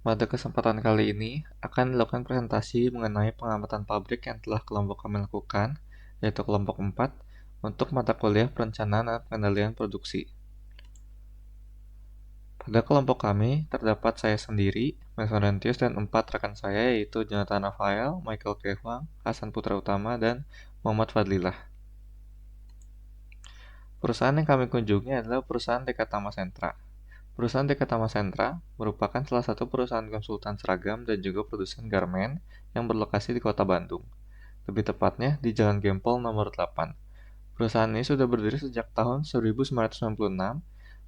Pada kesempatan kali ini akan dilakukan presentasi mengenai pengamatan pabrik yang telah kelompok kami lakukan, yaitu kelompok 4, untuk mata kuliah perencanaan dan pengendalian produksi. Pada kelompok kami terdapat saya sendiri, Mesonentius, dan 4 rekan saya, yaitu Jonathan Rafael, Michael Kehwang, Hasan Putra Utama, dan Muhammad Fadlilah. Perusahaan yang kami kunjungi adalah perusahaan Dekatama Sentra. Perusahaan Dekatama Sentra merupakan salah satu perusahaan konsultan seragam dan juga produsen garmen yang berlokasi di Kota Bandung. Lebih tepatnya di Jalan Gempol nomor 8. Perusahaan ini sudah berdiri sejak tahun 1996.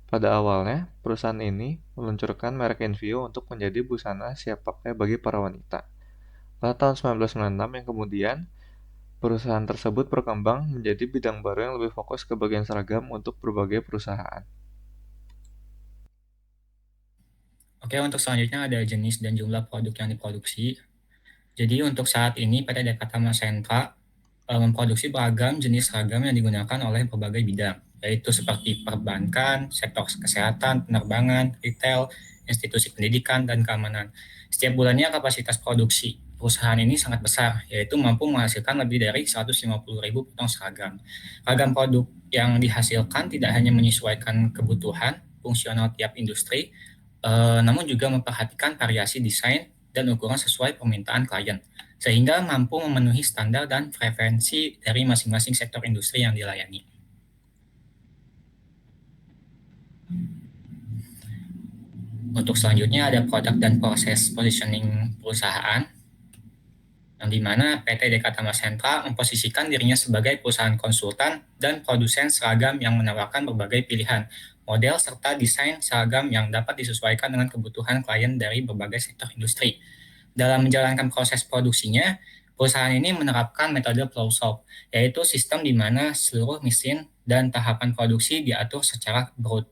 Pada awalnya, perusahaan ini meluncurkan merek Envio untuk menjadi busana siap pakai bagi para wanita. Pada tahun 1996 yang kemudian, perusahaan tersebut berkembang menjadi bidang baru yang lebih fokus ke bagian seragam untuk berbagai perusahaan. Oke, untuk selanjutnya ada jenis dan jumlah produk yang diproduksi. Jadi untuk saat ini PT Dekatama Sentra memproduksi beragam jenis seragam yang digunakan oleh berbagai bidang, yaitu seperti perbankan, sektor kesehatan, penerbangan, retail, institusi pendidikan, dan keamanan. Setiap bulannya kapasitas produksi perusahaan ini sangat besar, yaitu mampu menghasilkan lebih dari 150.000 potong seragam. Ragam produk yang dihasilkan tidak hanya menyesuaikan kebutuhan fungsional tiap industri, namun juga memperhatikan variasi desain dan ukuran sesuai permintaan klien, sehingga mampu memenuhi standar dan preferensi dari masing-masing sektor industri yang dilayani. Untuk selanjutnya ada produk dan proses positioning perusahaan, yang dimana PT Dekatama Sentra memposisikan dirinya sebagai perusahaan konsultan dan produsen seragam yang menawarkan berbagai pilihan, model, serta desain seragam yang dapat disesuaikan dengan kebutuhan klien dari berbagai sektor industri. Dalam menjalankan proses produksinya, perusahaan ini menerapkan metode closed-loop, yaitu sistem di mana seluruh mesin dan tahapan produksi diatur secara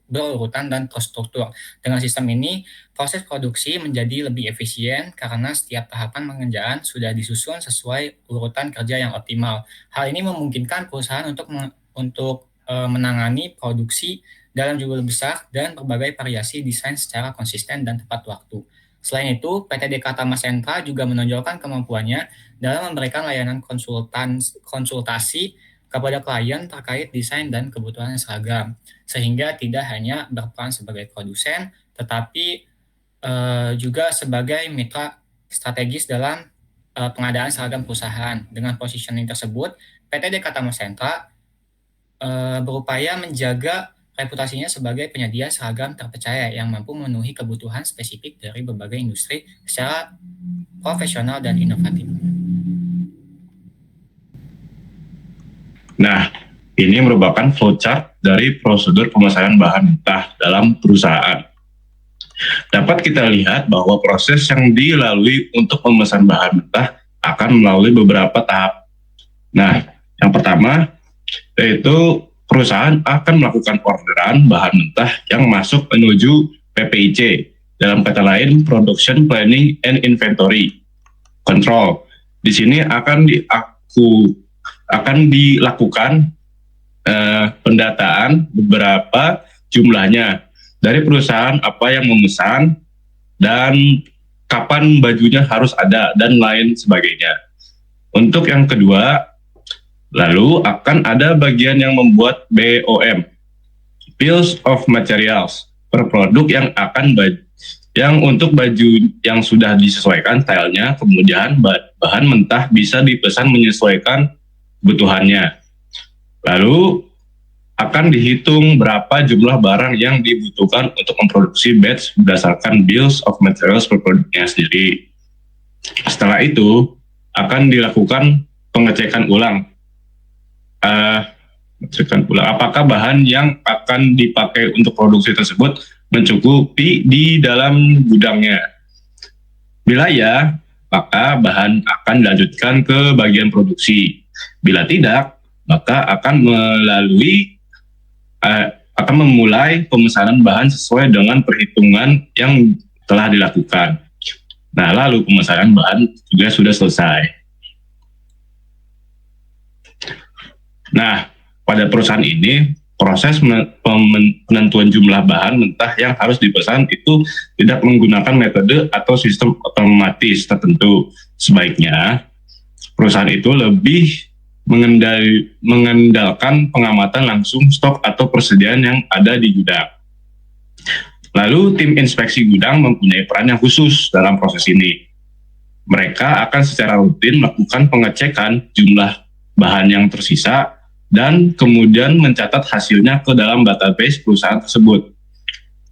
berurutan dan terstruktur. Dengan sistem ini, proses produksi menjadi lebih efisien karena setiap tahapan pengerjaan sudah disusun sesuai urutan kerja yang optimal. Hal ini memungkinkan perusahaan untuk menangani produksi dalam jumlah besar dan berbagai variasi desain secara konsisten dan tepat waktu. Selain itu, PT Dekatama Sentra juga menonjolkan kemampuannya dalam memberikan layanan konsultasi kepada klien terkait desain dan kebutuhan seragam, sehingga tidak hanya berperan sebagai produsen, tetapi juga sebagai mitra strategis dalam pengadaan seragam perusahaan. Dengan positioning tersebut, PT Dekatama Sentra berupaya menjaga reputasinya sebagai penyedia seragam terpercaya yang mampu memenuhi kebutuhan spesifik dari berbagai industri secara profesional dan inovatif. Nah, ini merupakan flowchart dari prosedur pemesanan bahan mentah dalam perusahaan. Dapat kita lihat bahwa proses yang dilalui untuk memesan bahan mentah akan melalui beberapa tahap. Nah, yang pertama yaitu perusahaan akan melakukan orderan bahan mentah yang masuk menuju PPIC, dalam kata lain Production Planning and Inventory Control. Di sini akan dilakukan pendataan beberapa jumlahnya dari perusahaan apa yang memesan dan kapan bajunya harus ada dan lain sebagainya. Untuk yang kedua, lalu akan ada bagian yang membuat BOM, Bills of Materials, per produk yang untuk baju yang sudah disesuaikan stylenya, kemudian bahan mentah bisa dipesan menyesuaikan kebutuhannya. Lalu akan dihitung berapa jumlah barang yang dibutuhkan untuk memproduksi batch berdasarkan Bills of Materials per produknya sendiri. Setelah itu akan dilakukan pengecekan ulang. Apakah bahan yang akan dipakai untuk produksi tersebut mencukupi di dalam gudangnya. Bila ya, maka bahan akan dilanjutkan ke bagian produksi. Bila tidak, maka akan memulai pemesanan bahan sesuai dengan perhitungan yang telah dilakukan. Nah, lalu pemesanan bahan juga sudah selesai. Nah, pada perusahaan ini, proses penentuan jumlah bahan mentah yang harus dipesan itu tidak menggunakan metode atau sistem otomatis tertentu. Sebaiknya perusahaan itu lebih mengandalkan pengamatan langsung stok atau persediaan yang ada di gudang. Lalu tim inspeksi gudang mempunyai peran yang khusus dalam proses ini. Mereka akan secara rutin melakukan pengecekan jumlah bahan yang tersisa dan kemudian mencatat hasilnya ke dalam database perusahaan tersebut.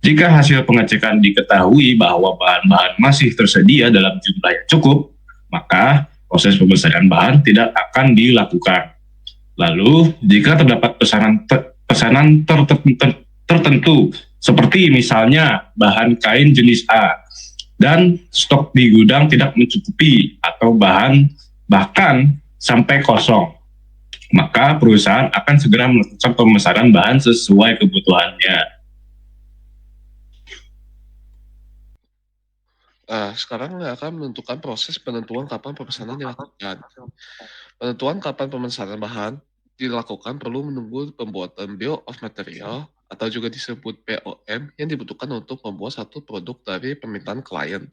Jika hasil pengecekan diketahui bahwa bahan-bahan masih tersedia dalam jumlah yang cukup, maka proses pembesaran bahan tidak akan dilakukan. Lalu, jika terdapat pesanan tertentu, seperti misalnya bahan kain jenis A, dan stok di gudang tidak mencukupi atau bahkan sampai kosong, maka perusahaan akan segera melakukan pemesanan bahan sesuai kebutuhannya. Nah, sekarang akan menentukan proses penentuan kapan pemesanan dilakukan. Penentuan kapan pemesanan bahan dilakukan perlu menunggu pembuatan Bill of Material atau juga disebut BOM yang dibutuhkan untuk membuat satu produk dari permintaan klien.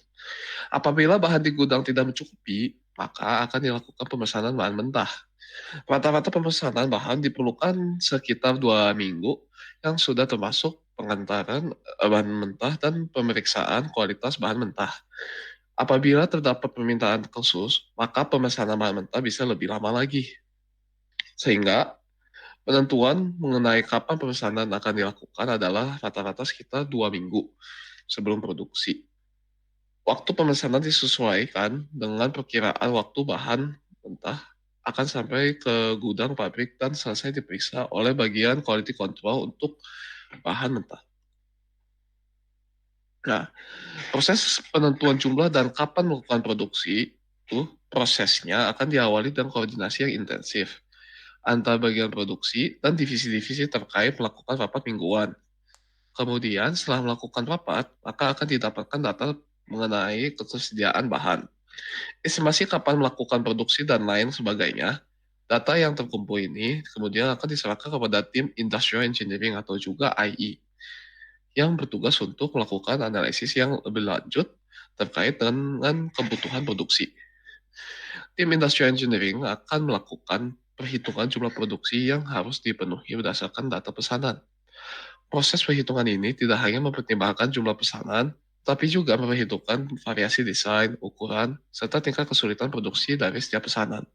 Apabila bahan di gudang tidak mencukupi, maka akan dilakukan pemesanan bahan mentah. Rata-rata pemesanan bahan diperlukan sekitar 2 minggu yang sudah termasuk pengantaran bahan mentah dan pemeriksaan kualitas bahan mentah. Apabila terdapat permintaan khusus, maka pemesanan bahan mentah bisa lebih lama lagi. Sehingga penentuan mengenai kapan pemesanan akan dilakukan adalah rata-rata sekitar 2 minggu sebelum produksi. Waktu pemesanan disesuaikan dengan perkiraan waktu bahan mentah akan sampai ke gudang pabrik dan selesai diperiksa oleh bagian quality control untuk bahan mentah. Nah, proses penentuan jumlah dan kapan melakukan produksi itu prosesnya akan diawali dengan koordinasi yang intensif antara bagian produksi dan divisi-divisi terkait melakukan rapat mingguan. Kemudian setelah melakukan rapat, maka akan didapatkan data mengenai ketersediaan bahan. Estimasi kapan melakukan produksi dan lain sebagainya. Data yang terkumpul ini kemudian akan diserahkan kepada tim Industrial Engineering atau juga IE yang bertugas untuk melakukan analisis yang lebih lanjut terkait dengan kebutuhan produksi. Tim Industrial Engineering akan melakukan perhitungan jumlah produksi yang harus dipenuhi berdasarkan data pesanan. Proses perhitungan ini tidak hanya mempertimbangkan jumlah pesanan, tapi juga memperhitungkan variasi desain, ukuran, serta tingkat kesulitan produksi dari setiap pesanan.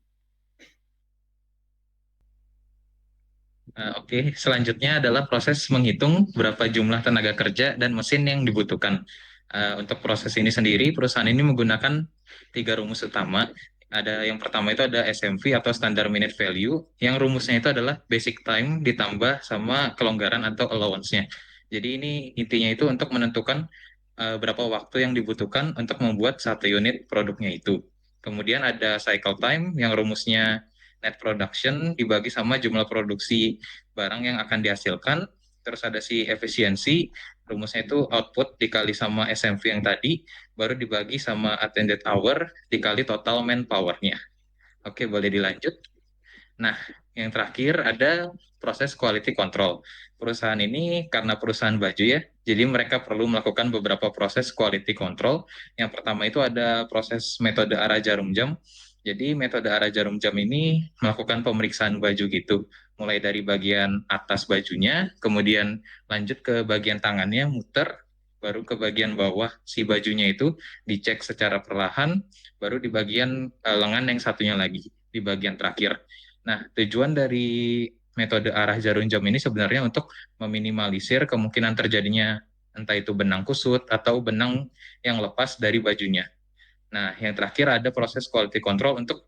Oke, selanjutnya adalah proses menghitung berapa jumlah tenaga kerja dan mesin yang dibutuhkan. Untuk proses ini sendiri, perusahaan ini menggunakan 3 rumus utama. Ada yang pertama itu ada SMV atau Standard Minute Value, yang rumusnya itu adalah basic time ditambah sama kelonggaran atau allowance-nya. Jadi ini intinya itu untuk menentukan berapa waktu yang dibutuhkan untuk membuat satu unit produknya itu. Kemudian ada cycle time yang rumusnya net production dibagi sama jumlah produksi barang yang akan dihasilkan. Terus ada si efisiensi, rumusnya itu output dikali sama SMV yang tadi, baru dibagi sama attended hour dikali total manpower-nya. Oke, boleh dilanjut. Nah, yang terakhir ada proses quality control. Perusahaan ini karena perusahaan baju ya, jadi mereka perlu melakukan beberapa proses quality control. Yang pertama itu ada proses metode arah jarum jam. Jadi metode arah jarum jam ini melakukan pemeriksaan baju gitu, mulai dari bagian atas bajunya, kemudian lanjut ke bagian tangannya, muter, baru ke bagian bawah si bajunya itu dicek secara perlahan, baru di bagian lengan yang satunya lagi, di bagian terakhir. Nah, tujuan dari metode arah jarum jam ini sebenarnya untuk meminimalisir kemungkinan terjadinya entah itu benang kusut atau benang yang lepas dari bajunya. Nah, yang terakhir ada proses quality control untuk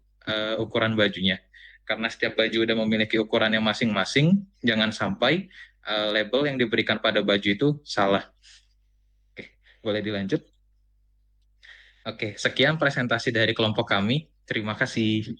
ukuran bajunya. Karena setiap baju udah memiliki ukurannya masing-masing, jangan sampai label yang diberikan pada baju itu salah. Oke, boleh dilanjut? Oke, sekian presentasi dari kelompok kami. Terima kasih.